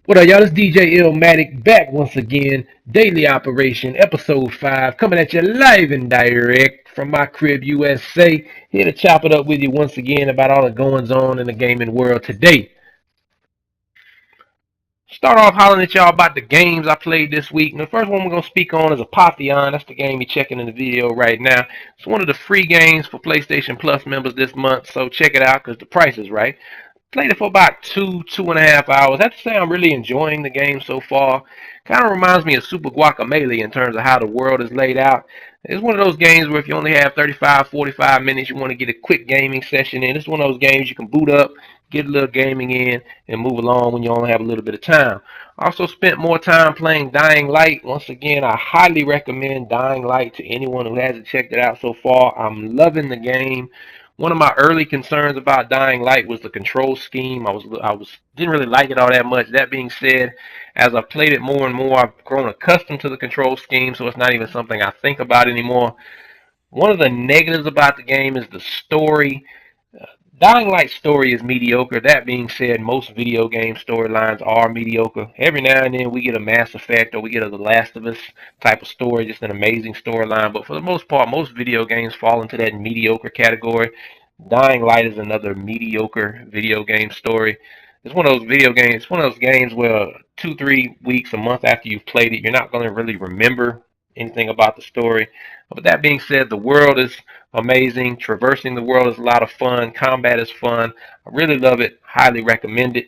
What up, y'all? This DJ Illmatic back once again. Daily Operation, Episode 5, coming at you live and direct from my crib, USA. Here to chop it up with you once again about all the goings on in the gaming world today. Start off hollering at y'all about the games I played this week. And the first one we're going to speak on is Apotheon. That's the game you're checking in the video right now. It's one of the free games for PlayStation Plus members this month, so check it out because the price is right. Played it for about 2.5 hours. I have to say I'm really enjoying the game so far. Kind of reminds me of Super Guacamelee in terms of how the world is laid out. It's one of those games where if you only have 35, 45 minutes, you want to get a quick gaming session in. It's one of those games you can boot up, get a little gaming in, and move along when you only have a little bit of time. Also spent more time playing Dying Light. Once again, I highly recommend Dying Light to anyone who hasn't checked it out so far. I'm loving the game. One of my early concerns about Dying Light was the control scheme. I was didn't really like it all that much. That being said, as I've played it more and more, I've grown accustomed to the control scheme, so it's not even something I think about anymore. One of the negatives about the game is the story. Dying Light's story is mediocre. That being said, most video game storylines are mediocre. Every now and then we get a Mass Effect or we get a The Last of Us type of story, just an amazing storyline. But for the most part, most video games fall into that mediocre category. Dying Light is another mediocre video game story. It's one of those video games, it's one of those games where 2, 3 weeks, a month after you've played it, you're not going to really remember anything about the story. But that being said, the world is amazing. Traversing the world is a lot of fun. Combat is fun. I really love it. Highly recommend it.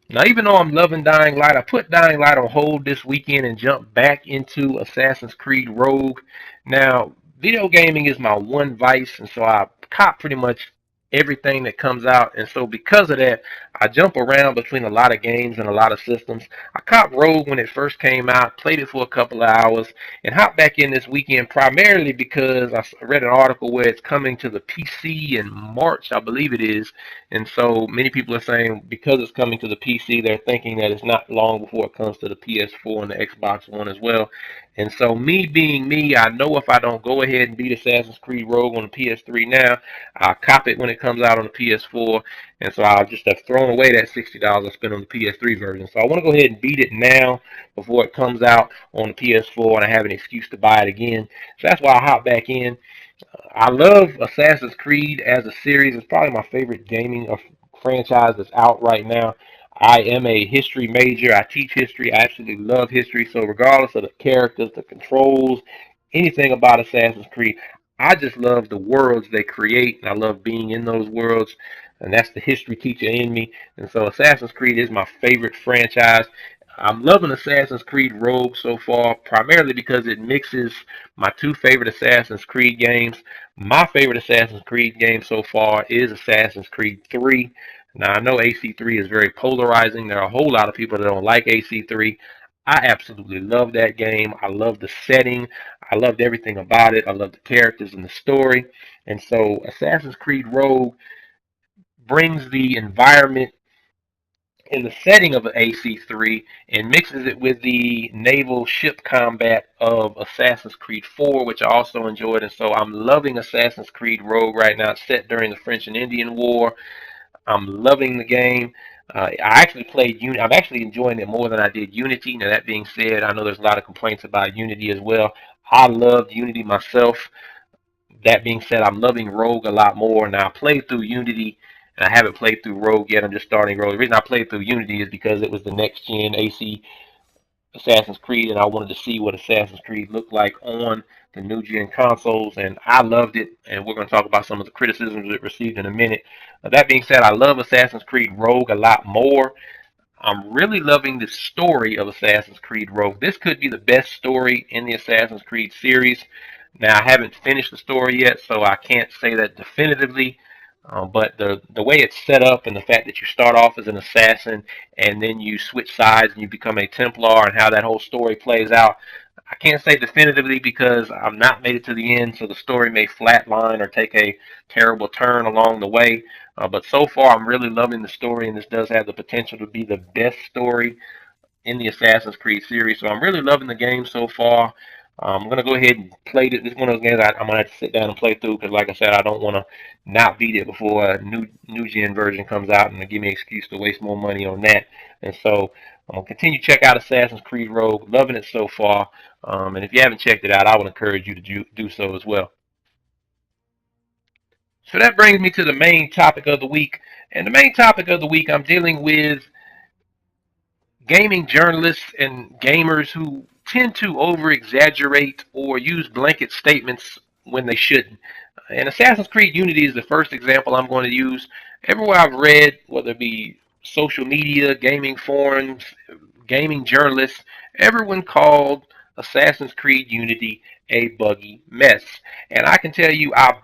Now, even though I'm loving Dying Light, I put Dying Light on hold this weekend and jumped back into Assassin's Creed Rogue. Now, video gaming is my one vice, and so I cop pretty much everything that comes out. And so, because of that, I jump around between a lot of games and a lot of systems. I copped Rogue when it first came out, played it for a couple of hours, and hopped back in this weekend primarily because I read an article where it's coming to the PC in March, I believe it is. And so many people are saying because it's coming to the PC, they're thinking that it's not long before it comes to the PS4 and the Xbox One as well. And so me being me, I know if I don't go ahead and beat Assassin's Creed Rogue on the PS3 now, I'll cop it when it comes out on the PS4. And so I'll just have thrown away that $60 I spent on the PS3 version. So I want to go ahead and beat it now before it comes out on the PS4 and I have an excuse to buy it again. So that's why I hop back in. I love Assassin's Creed as a series. It's probably my favorite gaming franchise that's out right now. I am a history major. I teach history. I absolutely love history. So regardless of the characters, the controls, anything about Assassin's Creed, I just love the worlds they create, and I love being in those worlds. And that's the history teacher in me. And so Assassin's Creed is my favorite franchise. I'm loving Assassin's Creed Rogue so far, primarily because it mixes my two favorite Assassin's Creed games. My favorite Assassin's Creed game so far is Assassin's Creed 3. Now, I know AC3 is very polarizing. There are a whole lot of people that don't like AC3. I absolutely love that game. I love the setting. I loved everything about it. I love the characters and the story. And so, Assassin's Creed Rogue brings the environment in the setting of AC3 and mixes it with the naval ship combat of Assassin's Creed 4, which I also enjoyed. And so I'm loving Assassin's Creed Rogue right now. It's set during the French and Indian War. I'm loving the game. I actually played Unity. I'm actually enjoying it more than I did Unity. Now, that being said, I know there's a lot of complaints about Unity as well. I loved Unity myself. That being said, I'm loving Rogue a lot more. Now, I played through Unity, and I haven't played through Rogue yet. I'm just starting Rogue. The reason I played through Unity is because it was the next gen AC Assassin's Creed, and I wanted to see what Assassin's Creed looked like on the new gen consoles, and I loved it. And we're going to talk about some of the criticisms it received in a minute. That being said, I love Assassin's Creed Rogue a lot more. I'm really loving the story of Assassin's Creed Rogue. This could be the best story in the Assassin's Creed series. Now, I haven't finished the story yet, so I can't say that definitively. But the way it's set up and the fact that you start off as an assassin and then you switch sides and you become a Templar and how that whole story plays out, I can't say definitively because I've not made it to the end, so the story may flatline or take a terrible turn along the way. But so far, I'm really loving the story, and this does have the potential to be the best story in the Assassin's Creed series. So I'm really loving the game so far. I'm gonna go ahead and play this. This is one of those games I'm gonna have to sit down and play through because, like I said, I don't want to not beat it before a new gen version comes out and give me an excuse to waste more money on that. And so I'm gonna continue to check out Assassin's Creed Rogue. Loving it so far. And if you haven't checked it out, I would encourage you to do so as well. So that brings me to the main topic of the week. And the main topic of the week, I'm dealing with gaming journalists and gamers who tend to over exaggerate or use blanket statements when they shouldn't. And Assassin's Creed Unity is the first example I'm going to use. Everywhere I've read, whether it be social media, gaming forums, gaming journalists, everyone called Assassin's Creed Unity a buggy mess. And I can tell you, I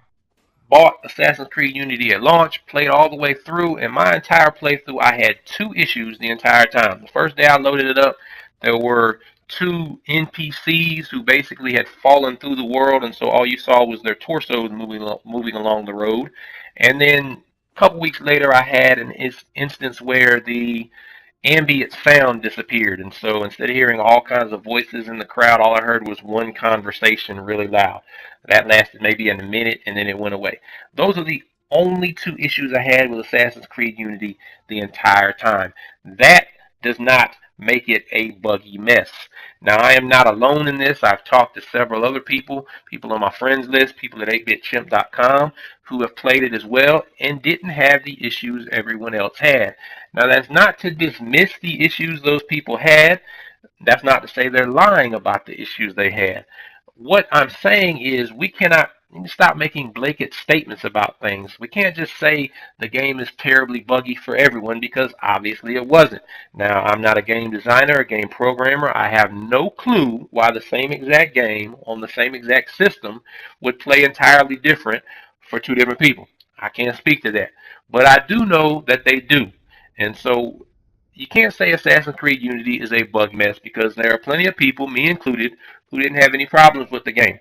bought Assassin's Creed Unity at launch, played all the way through, and my entire playthrough, I had two issues the entire time. The first day I loaded it up, there were two NPCs who basically had fallen through the world, and so all you saw was their torsos moving along the road. And then a couple weeks later, I had an instance where the ambient sound disappeared, and so instead of hearing all kinds of voices in the crowd, all I heard was one conversation really loud. That lasted maybe a minute, and then it went away. Those are the only two issues I had with Assassin's Creed Unity the entire time. That does not make it a buggy mess. Now, I am not alone in this. I've talked to several other people on my friends list, people at 8bitchimp.com, who have played it as well and didn't have the issues everyone else had. Now, that's not to dismiss the issues those people had. That's not to say they're lying about the issues they had. What I'm saying is we cannot stop making blanket statements about things. We can't just say the game is terribly buggy for everyone because obviously it wasn't. Now, I'm not a game designer, a game programmer. I have no clue why the same exact game on the same exact system would play entirely different for two different people. I can't speak to that. But I do know that they do. And so you can't say Assassin's Creed Unity is a bug mess because there are plenty of people, me included, who didn't have any problems with the game.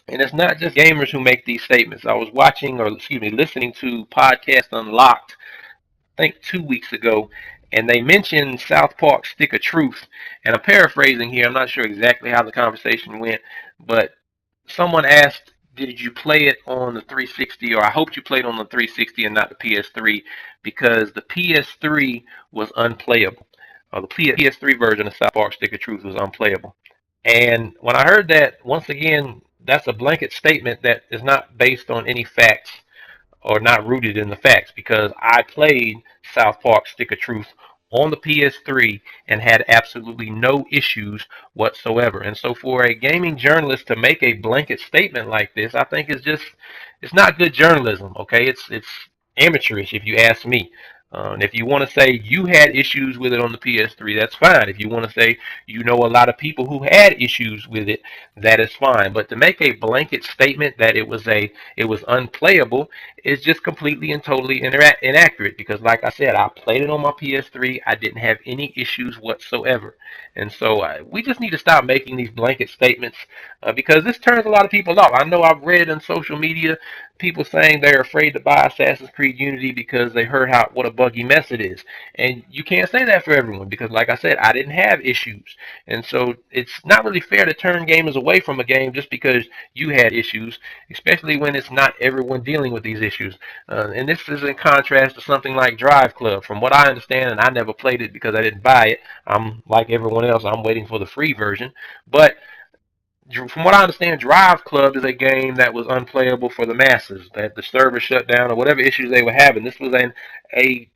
And it's not just gamers who make these statements. I was watching, or excuse me, listening to Podcast Unlocked, I think 2 weeks ago, and they mentioned South Park Stick of Truth. And I'm paraphrasing here. I'm not sure exactly how the conversation went, but someone asked, "Did you play it on the 360?" Or I hoped you played on the 360 and not the PS3 because the PS3 was unplayable. Or the PS3 version of South Park Stick of Truth was unplayable. And when I heard that, once again, that's a blanket statement that is not based on any facts or not rooted in the facts because I played South Park Stick of Truth on the PS3 and had absolutely no issues whatsoever. And so for a gaming journalist to make a blanket statement like this, I think it's not good journalism, okay? It's amateurish if you ask me. And if you want to say you had issues with it on the PS3, that's fine. If you want to say you know a lot of people who had issues with it, that is fine. But to make a blanket statement that it was unplayable is just completely and totally inaccurate because, like I said, I played it on my PS3. I didn't have any issues whatsoever. And so we just need to stop making these blanket statements because this turns a lot of people off. I know I've read on social media people saying they're afraid to buy Assassin's Creed Unity because they heard how what a buggy mess it is. And you can't say that for everyone because, like I said, I didn't have issues. And so it's not really fair to turn gamers away from a game just because you had issues, especially when it's not everyone dealing with these issues. And this is in contrast to something like Drive Club. From what I understand, and I never played it because I didn't buy it, I'm like everyone else, I'm waiting for the free version. But from what I understand, Drive Club is a game that was unplayable for the masses, that the server shut down or whatever issues they were having. This was a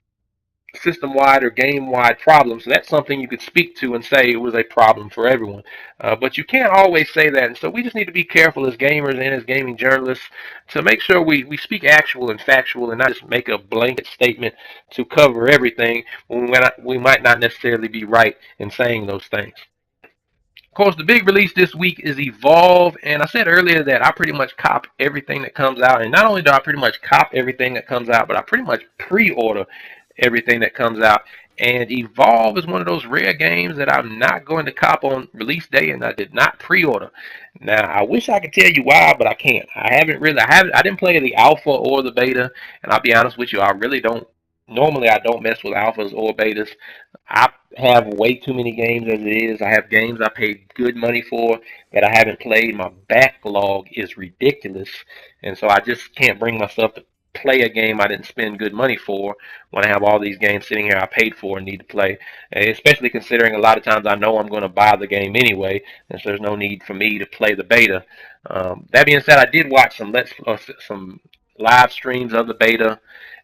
system-wide or game-wide problem. So that's something you could speak to and say it was a problem for everyone. But you can't always say that. And so we just need to be careful as gamers and as gaming journalists to make sure we speak actual and factual and not just make a blanket statement to cover everything when we might not necessarily be right in saying those things. Of course, the big release this week is Evolve, and I said earlier that I pretty much cop everything that comes out, and not only do I pretty much cop everything that comes out, but I pretty much pre-order everything that comes out. And Evolve is one of those rare games that I'm not going to cop on release day, and I did not pre-order. Now, I wish I could tell you why, but I can't. I didn't play the alpha or the beta, and I'll be honest with you, I really don't. Normally I don't mess with alphas or betas. I have way too many games as it is. I have games I paid good money for that I haven't played. My backlog is ridiculous, and so I just can't bring myself to play a game I didn't spend good money for when I have all these games sitting here I paid for and need to play. Especially considering a lot of times I know I'm going to buy the game anyway, and so there's no need for me to play the beta. That being said, I did watch some live streams of the beta,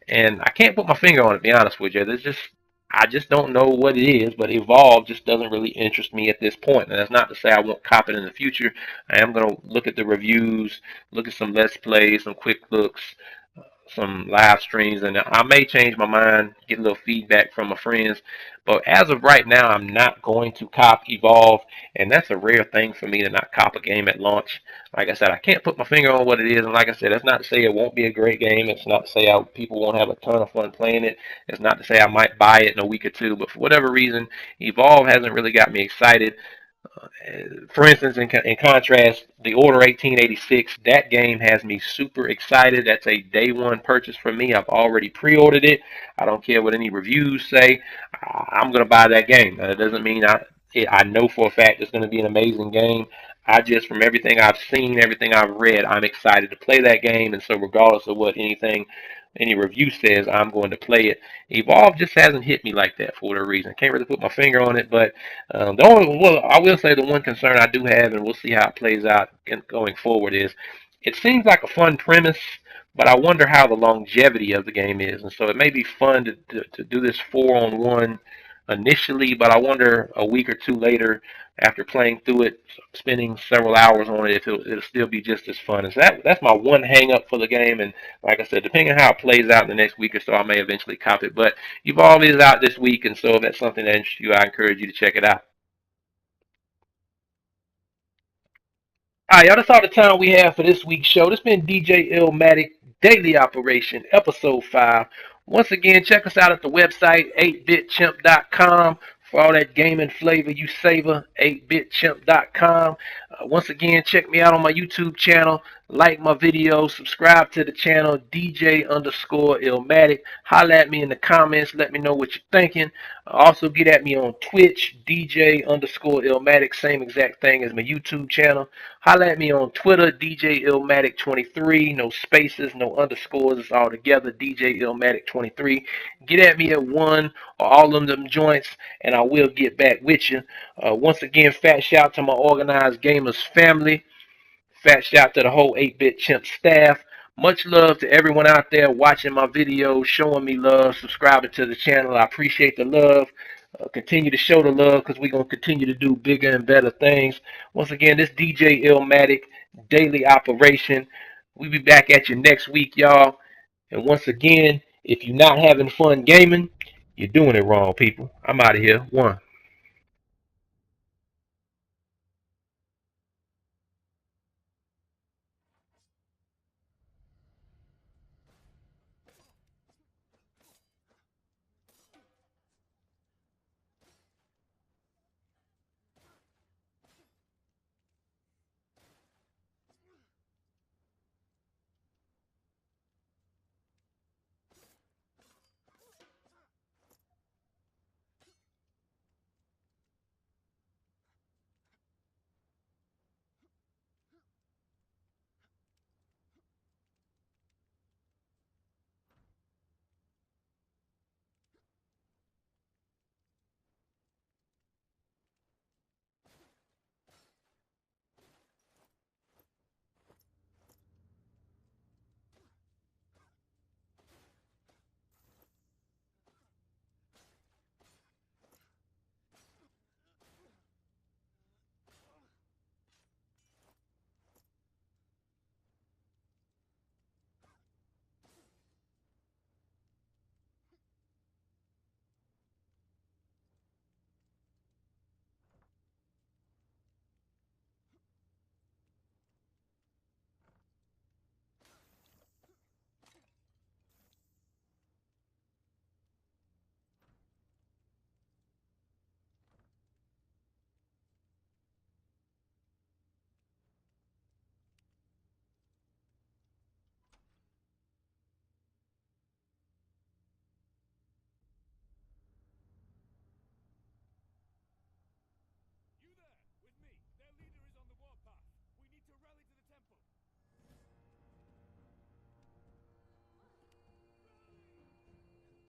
and I can't put my finger on it, to be honest with you. I just don't know what it is, but Evolve just doesn't really interest me at this point. And that's not to say I won't cop it in the future. I am going to look at the reviews, look at some Let's Plays, some quick looks, some live streams, and I may change my mind, get a little feedback from my friends. But as of right now, I'm not going to cop Evolve, and that's a rare thing for me to not cop a game at launch. Like I said, I can't put my finger on what it is, and like I said, that's not to say it won't be a great game. It's not to say people won't have a ton of fun playing it. It's not to say I might buy it in a week or two, but for whatever reason, Evolve hasn't really got me excited. For instance, in contrast, the Order 1886, that game has me super excited. That's a day one purchase for me. I've already pre-ordered it. I don't care what any reviews say. I'm going to buy that game. That doesn't mean I know for a fact it's going to be an amazing game. I just, from everything I've seen, everything I've read, I'm excited to play that game. And so regardless of what any review says, I'm going to play it. Evolve just hasn't hit me like that for whatever reason. Can't really put my finger on it, but I will say the one concern I do have, and we'll see how it plays out going forward, is it seems like a fun premise, but I wonder how the longevity of the game is. And so it may be fun to do this 4-on-1 initially, but I wonder a week or two later, after playing through it, spending several hours on it, if it'll still be just as fun. And so that's my one hang up for the game. And like I said, depending on how it plays out in the next week or so, I may eventually cop it. But Evolve is out this week, and so if that's something that interests you, I encourage you to check it out. All right, y'all, that's all the time we have for this week's show. This has been DJ Illmatic Daily Operation, Episode 5. Once again, check us out at the website, 8bitchimp.com, for all that gaming flavor you savor, 8bitchimp.com. Once again, check me out on my YouTube channel. Like my videos, subscribe to the channel, DJ underscore Illmatic. Holla at me in the comments, let me know what you're thinking. Also, get at me on Twitch, DJ underscore Illmatic, same exact thing as my YouTube channel. Holla at me on Twitter, DJ Illmatic23, no spaces, no underscores, it's all together, DJ Illmatic23. Get at me at one or all of them joints, and I will get back with you. Once again, fat shout to my Organized Gamers family. Fat shout to the whole 8-Bit Chimp staff. Much love to everyone out there watching my videos, showing me love, subscribing to the channel. I appreciate the love. Continue to show the love because we're going to continue to do bigger and better things. Once again, this DJ Illmatic Daily Operation. We'll be back at you next week, y'all. And once again, if you're not having fun gaming, you're doing it wrong, people. I'm out of here. One.